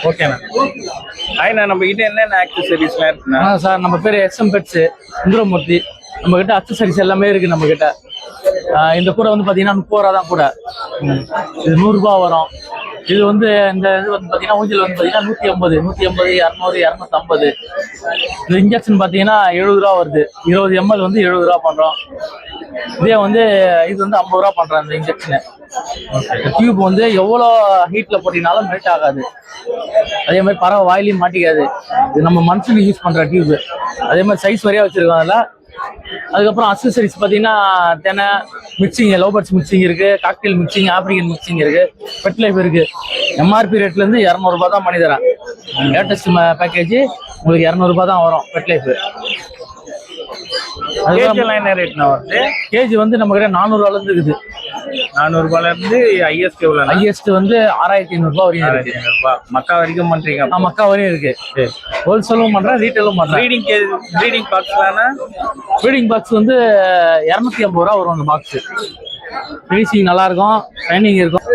ஓகேண்ணா. ஆயிண்ணா, நம்ம கிட்ட என்னென்ன ஆக்சசரிஸ்லாம் இருக்குண்ணா? சார் நம்ம பேர் SM பெட்ஸ் இந்திரமூர்த்தி. நம்ம கிட்ட அக்சசரிஸ் எல்லாமே இருக்கு நம்ம கிட்ட. இந்த கூடை வந்து பாத்தீங்கன்னா 30 ரூபா தான் கூட. இது 100 ரூபாய் வரும். இது வந்து இந்த இது வந்து பாத்தீங்கன்னா ஊஞ்சல் வந்து பாத்தீங்கன்னா 180, 200, 250. இந்த இன்ஜெக்ஷன் பாத்தீங்கன்னா 70 ரூபா வருது. 20 ml வந்து 70 ரூபா பண்றோம். இதே வந்து இது வந்து 50 ரூபா பண்றோம் இந்த இன்ஜெக்ஷனு. டியூப் வந்து எவ்வளோ ஹீட்ல போட்டீங்கனாலும் மெல்ட் ஆகாது. அதே மாதிரி பறவை வாயிலையும் மாட்டிக்காது. இது நம்ம மனுஷனுக்கு யூஸ் பண்ற டியூப். அதே மாதிரி சைஸ் வரையா வச்சிருக்கோம் அதில். அதுக்கப்புறம் அக்சசரிஸ் பார்த்தீங்கன்னா தெனை மிக்சிங், லவ் பேர்ட்ஸ் மிக்சிங் இருக்கு, காக்டெயில் மிக்சிங், ஆப்ரிக்கன் மிக்சிங் இருக்கு, பெட் லைஃப் இருக்கு. MRP ரேட்ல இருந்து 200 ரூபாய் தான் பண்ணி தரேன். லேட்டஸ்ட் பேக்கேஜ் உங்களுக்கு 200 ரூபாய் தான் வரும் பெட் லைஃப். என்ன ரேட்னா வருது? கேஜி வந்து நம்ம கிட்ட 400 ரூபாயில இருந்து இருக்குது. 400 ரூபாயில இருந்து ஹையஸ்ட் எவ்வளோ? ஹையஸ்ட் வந்து 6500 ரூபாய் வரையும் இருக்கு. 6500 ரூபாய் மக்கா வரைக்கும் பண்றீங்க? மக்கா வரையும் இருக்கு. ஹோல்சேலும் பண்றேன், ரீட்டைலும் பண்றேன். ப்ரீடிங் பாக்ஸ்லானா? ப்ரீடிங் பாக்ஸ் வந்து 250 ரூபா வரும் அந்த பாக்ஸ். ஃபினிஷிங் நல்லா இருக்கும், ஷைனிங் இருக்கும்.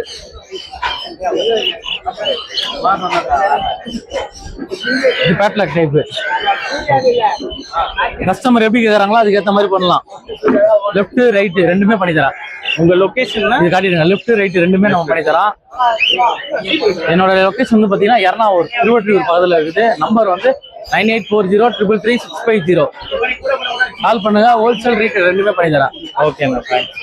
இது பேட்லாக் டைப். கஸ்டமர் எப்படி கேட்குறாங்களோ அதுக்கேற்ற மாதிரி பண்ணலாம். லெஃப்ட் ரைட் ரெண்டுமே பண்ணி தரேன். உங்க லொகேஷன் இது காட்டிடுங்க. லெஃப்ட் ரைட் ரெண்டுமே நம்ம பண்ணி தரோம். என்னோட லொகேஷன் வந்து பார்த்தீங்கன்னா எர்ணாவூர், திருவொற்றியூர் பக்கத்தில் இருக்குது. நம்பர் வந்து 9840333650. கால் பண்ணுங்க. ஹோல்சேல் ரேட் ரெண்டுமே பண்ணி தரேன். ஓகேண்ணா, தேங்க்ஸ்.